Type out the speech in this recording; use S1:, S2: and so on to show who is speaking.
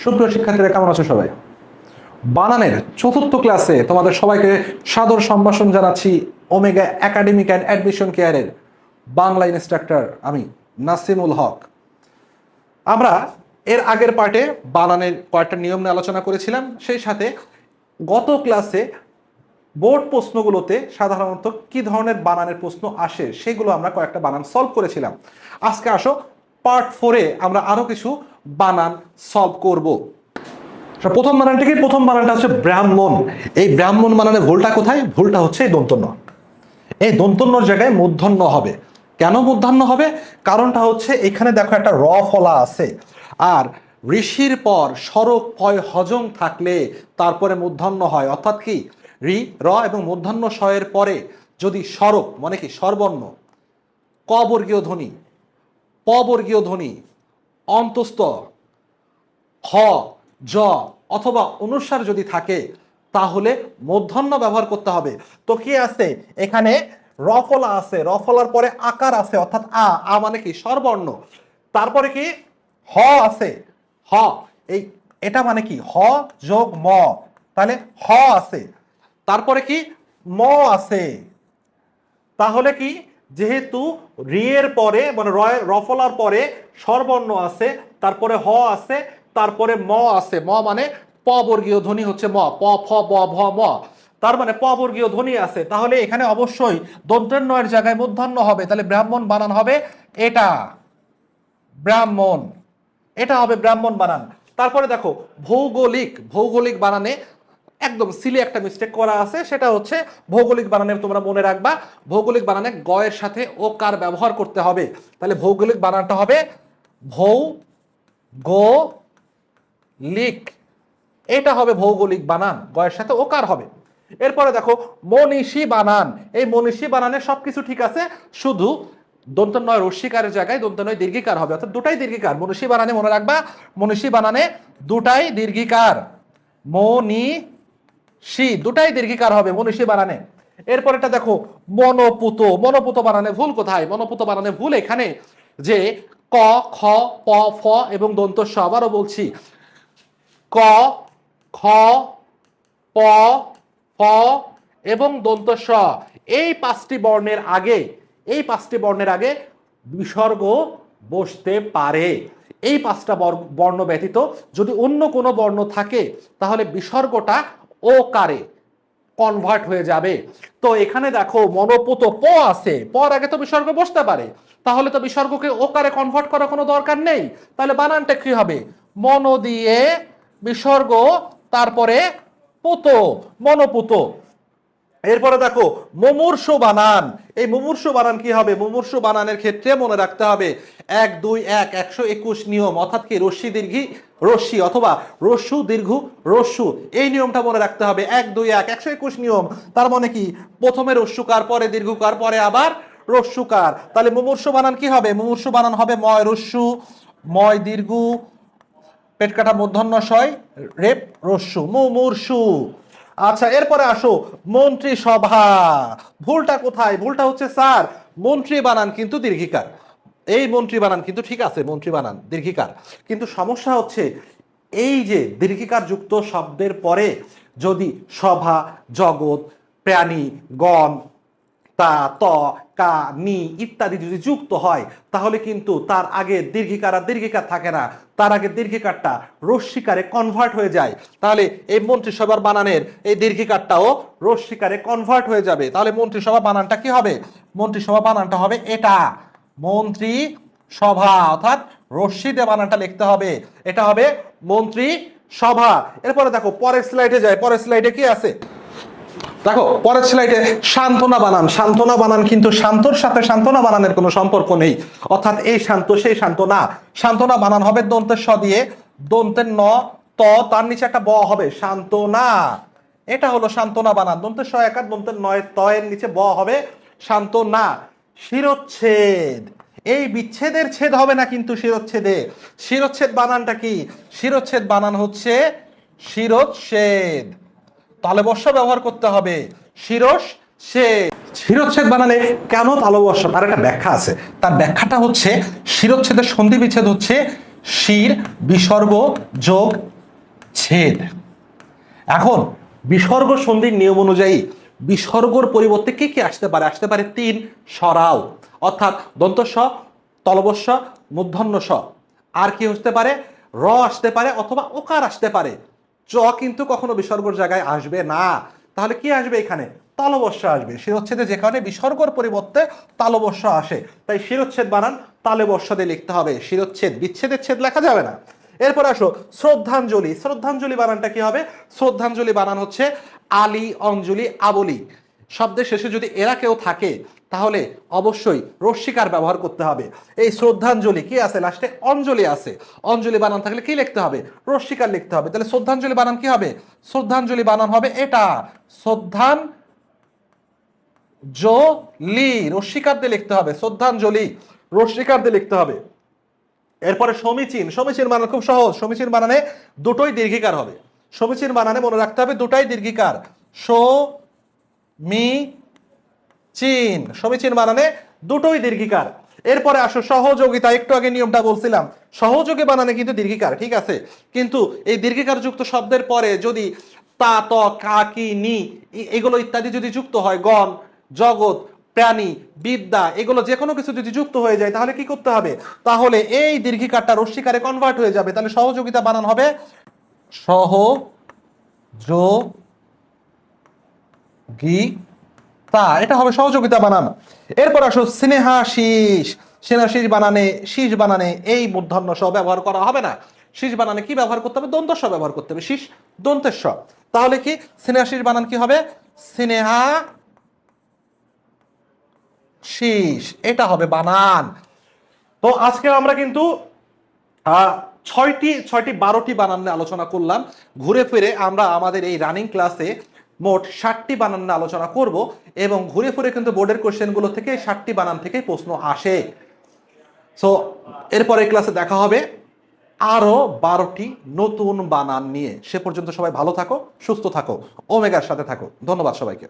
S1: সুপ্রিয় শিক্ষার্থীরা, কেমন আছো সবাই? বানানের চতুর্থ ক্লাসে তোমাদের সবাইকে সাদর সম্ভাষণ জানাচ্ছি ওমেগা একাডেমিক অ্যান্ড অ্যাডমিশন কেয়ারের বাংলা ইনস্ট্রাক্টর আমি নাসিমুল হক। আমরা এর আগের পার্টে বানানের কয়েকটা নিয়ম নিয়ে আলোচনা করেছিলাম, সেই সাথে গত ক্লাসে বোর্ড প্রশ্নগুলোতে সাধারণত কি ধরনের বানানের প্রশ্ন আসে সেগুলো আমরা কয়েকটা বানান সলভ করেছিলাম। আজকে আসো পার্ট 4-এ আমরা আরো কিছু বানান সলভ করব। প্রথম বানানটা কি? প্রথম বানানটা হচ্ছে ব্রাহ্মণ। এই ব্রাহ্মণ বানানের ভুলটা কোথায়? ভুলটা হচ্ছে এই দন্তন্য। এই দন্তন্যর জায়গায় মূর্ধন্য হবে। কেন মূর্ধন্য হবে? কারণটা হচ্ছে এখানে দেখো একটা র ফলা আছে, আর ঋষির পর সরক পয় হজম থাকলে তারপরে মূর্ধন্য হয়। অর্থাৎ কি, ঋ র এবং মূর্ধন্য শয়ের পরে যদি সরক মানে কি স্বরবর্ণ, ক বর্গীয় ধ্বনি, প বর্গীয় ধ্বনি, অন্তস্থ, হ, জ অথবা অনুস্বার যদি থাকে তাহলে মূর্ধন্য ব্যবহার করতে হবে। তো কি আছে এখানে? রফলা আছে, রফলার পরে আকার আছে, অর্থাৎ আ মানে কি স্বরবর্ণ। তারপরে কি হ আছে, হ এই এটা মানে কি হ যোগ ম, তাহলে হ আছে। তারপরে কি ম আছে। তাহলে কি, যেহেতু রি এর পরে মানে রফলার পরে স্বরবর্ণ আছে, তারপরে হ আছে, তারপরে ম আছে, ম মানে প বর্গীয় ধ্বনি হচ্ছে ম, প ফ ব ভ ম, তার মানে প বর্গীয় ধ্বনি আছে। তাহলে এখানে অবশ্যই দন্তের নয়ের জায়গায় মূর্ধন্য হবে। তাহলে ব্রাহ্মণ বানান হবে এটা, ব্রাহ্মণ, এটা হবে ব্রাহ্মণ বানান। তারপরে দেখো ভৌগোলিক, ভৌগোলিক বানানে একদম সিলি একটা মিস্টেক করা আছে, সেটা হচ্ছে ভৌগোলিক বানানে তোমরা মনে রাখবা, ভৌগোলিক বানানে গ এর সাথে ও কার ব্যবহার করতে হবে। তাহলে ভৌগোলিক বানানটা হবে ভৌ গো লিক, এটা হবে ভৌগোলিক বানান, গ এর সাথে ওকার হবে। এরপরে দেখো মনীষী বানান। এই মনীষী বানানে সবকিছু ঠিক আছে, শুধু দন্তন্বয় রস্যিকারের জায়গায় দন্তন্বয় দীর্ঘিকার হবে, অর্থাৎ দুটাই দীর্ঘিকার। মনীষী বানানে মনে রাখবা, মনীষী বানানে দুটাই দীর্ঘিকার, মনীষী দুটাই দীর্ঘিকার হবে মনীষী বানানে। এরপরেটা দেখো মনোপুত, মনোপুত বানানে ভুল কোথায়? মনোপুত বানানে ভুল এখানে যে ক খ প ফ এবং দন্ত স, আবারও বলছি ক খ প ফ এবং দন্ত স, এই পাঁচটি বর্ণের আগে, এই পাঁচটি বর্ণের আগে বিসর্গ বসতে পারে। এই পাঁচটা বর্ণ ব্যতীত যদি অন্য কোনো বর্ণ থাকে তাহলে বিসর্গটা ও কারে কনভার্ট হয়ে যাবে। তো এখানে দেখো মনোপুত প আছে, পর আগে তো বিসর্গ বসতে পারে, তাহলে তো বিসর্গকে ওকারে কনভার্ট করার কোনো দরকার নেই। তাহলে বানানটা কি হবে? মন দিয়ে বিসর্গ তারপরে পুত, মনোপুত। এরপরে দেখো মুমূর্ষু বানান। এই মুমূর্ষু বানান কি হবে? মুমূর্ষু বানানের ক্ষেত্রে মনে রাখতে হবে 1 2 1 121 নিয়ম, অর্থাৎ কি রস্যি দীর্ঘি রস্যি অথবা রস্যু দীর্ঘ রস্যু, এই নিয়মটা মনে রাখতে হবে। 1 2 1 121 নিয়ম, তার মানে কি প্রথমে রস্যুকার, পরে দীর্ঘকার, পরে আবার রস্যুকার। তাহলে মুমূর্ষু বানান কি হবে? মুমূর্ষু বানান হবে ময় রস্যু, ময় দীর্ঘ, পেট কাটা মূর্ধন্য শয়, রেপ রস্যু, মুমূর্ষু। আচ্ছা, এরপরে আসো মন্ত্রিসভা। ভুলটা কোথায়? ভুলটা হচ্ছে স্যার মন্ত্রী বানান কিন্তু দীর্ঘিকার। এই মন্ত্রী বানান কিন্তু ঠিক আছে, মন্ত্রী বানান দীর্ঘিকার, কিন্তু সমস্যা হচ্ছে এই যে দীর্ঘিকার যুক্ত শব্দের পরে যদি সভা, জগৎ, প্রাণী, গণ, তা, ত, কা, নি ইত্যাদি যদি যুক্ত হয় তাহলে কিন্তু তার আগে দীর্ঘিকার আর দীর্ঘিকার থাকে না, তার আগে দীর্ঘিকারটা রস্যিকারে কনভার্ট হয়ে যায়। তাহলে এই মন্ত্রিসভার বানানের এই দীর্ঘিকারটাও রস্যিকারে কনভার্ট হয়ে যাবে। তাহলে মন্ত্রিসভা বানানটা কি হবে? মন্ত্রিসভা বানানটা হবে এটা, মন্ত্রী সভা, অর্থাৎ রস্যি দিয়ে বানানটা লিখতে হবে, এটা হবে মন্ত্রী সভা। এরপরে দেখো পরের স্লাইডে যায়, পরের স্লাইডে কি আছে দেখো, পরের স্লাইডে সান্ত্বনা বানান। সান্ত্বনা বানান কিন্তু শান্তর সাথে সান্ত্বনা বানানের কোনো সম্পর্ক নেই, অর্থাৎ এই শান্ত সেই শান্ত না। সান্ত্বনা বানান হবে দন্তের স দিয়ে, দন্তের ন ত, তার নিচে একটা ব হবে, সান্ত্বনা, এটা হলো সান্ত্বনা বানান। দন্তের স একার, দন্তের নয় ত এর নিচে ব হবে, সান্ত্বনা। শিরচ্ছেদ, এই বিচ্ছেদের ছেদ হবে না কিন্তু শিরচ্ছেদে। শিরচ্ছেদ বানানটা কি? শিরচ্ছেদ বানান হচ্ছে শিরচ্ছেদ, তালবস্য ব্যবহার করতে হবে, শিরচ্ছেদ। শিরচ্ছেদ বানানে কেন তালবস্য, তার একটা ব্যাখ্যা আছে। তার ব্যাখ্যাটা হচ্ছে শিরচ্ছেদের সন্ধি বিচ্ছেদ হচ্ছে শির বিসর্গ যোগ ছেদ। এখন বিসর্গ সন্ধির নিয়ম অনুযায়ী বিসর্গর পরিবর্তে কি কি আসতে পারে? আসতে পারে তিন সরাও, অর্থাৎ দন্ত স, তলবস্য, মূর্ধন্য স। আর কি আসতে পারে? র আসতে পারে অথবা ওকার আসতে পারে। চ কিন্তু কখনো বিসর্গর জায়গায় আসবে না। তাহলে কি আসবে এখানে? তালবস্য আসবে। শিরোচ্ছেদে যেখানে বিসর্গর পরিবর্তে তালবস্য আসে, তাই শিরোচ্ছেদ বানান তালবস্য দিয়ে লিখতে হবে। শিরোচ্ছেদ, বিচ্ছেদের ছেদ লেখা যাবে না। এরপর আসো শ্রদ্ধাঞ্জলি। শ্রদ্ধাঞ্জলি বানানটা কি হবে? শ্রদ্ধাঞ্জলি বানান হচ্ছে আলি, অঞ্জলি, আবলি। শব্দের শেষে যদি এরা কেউ থাকে তাহলে অবশ্যই রস্যিকার ব্যবহার করতে হবে। এই শ্রদ্ধাঞ্জলি কি আছে? লাস্টে অঞ্জলি আছে। অঞ্জলি বানান থাকলে কি লিখতে হবে? রস্যিকার লিখতে হবে। তাহলে শ্রদ্ধাঞ্জলি বানান কি হবে? শ্রদ্ধাঞ্জলি বানান হবে এটা, শ্রদ্ধাঞ্জলি। রস্যিকার দিয়ে লিখতে হবে, শ্রদ্ধাঞ্জলি রস্যিকার দিয়ে লিখতে হবে। এরপরে সমীচীন। সমীচীন বানান খুব সহজ। সমীচীন বানানে দুটোই দীর্ঘিকার হবে। সমীচীন বানানে মনে রাখতে হবে দুটাই দীর্ঘিকার। সমীচীন, সমীচীন বানানে দুটোই দীর্ঘিকার। এরপরে আসো সহযোগিতা। একটু আগে নিয়মটা বলছিলাম, সহযোগী বানানে কিন্তু দীর্ঘিকার, ঠিক আছে। কিন্তু এই দীর্ঘিকার যুক্ত শব্দের পরে যদি তা, ত, কা, কি, নি এগুলো ইত্যাদি যদি যুক্ত হয়, গণ, জগৎ, প্রাণী, বিদ্যা এগুলো যে কোনো কিছু যদি যুক্ত হয়ে যায় তাহলে কি করতে হবে? তাহলে এই দীর্ঘিকারটা রস্যিকারে কনভার্ট হয়ে যাবে। তাহলে সহযোগিতা বানান হবে সহযোগিতা, এটা হবে সহযোগিতা বানান। এরপর আসো স্নেহাশিস। স্নেহাশিস বানানে, শীষ বানানে এই মূর্ধন্য স ব্যবহার করা হবে না। শীষ বানানে কি ব্যবহার করতে হবে? দন্ত স ব্যবহার করতে হবে, শীষ দন্তের স। তাহলে কি স্নেহাশিস বানান কি হবে? স্নেহা শীষ, এটা হবে বানান। তো আজকে আমরা কিন্তু ছয়টি 12টি বানান নিয়ে আলোচনা করলাম। ঘুরে ফিরে আমরা আমাদের এই রানিং ক্লাসে মোট 60টি বানান নিয়ে আলোচনা করব এবং ঘুরে ফিরে কিন্তু বোর্ডের কোশ্চেনগুলো থেকে 60টি বানান থেকে প্রশ্ন আসে। সো এরপরে ক্লাসে দেখা হবে আরো 12টি নতুন বানান নিয়ে। সে পর্যন্ত সবাই ভালো থাকো, সুস্থ থাকো, ওমেগার সাথে থাকো। ধন্যবাদ সবাইকে।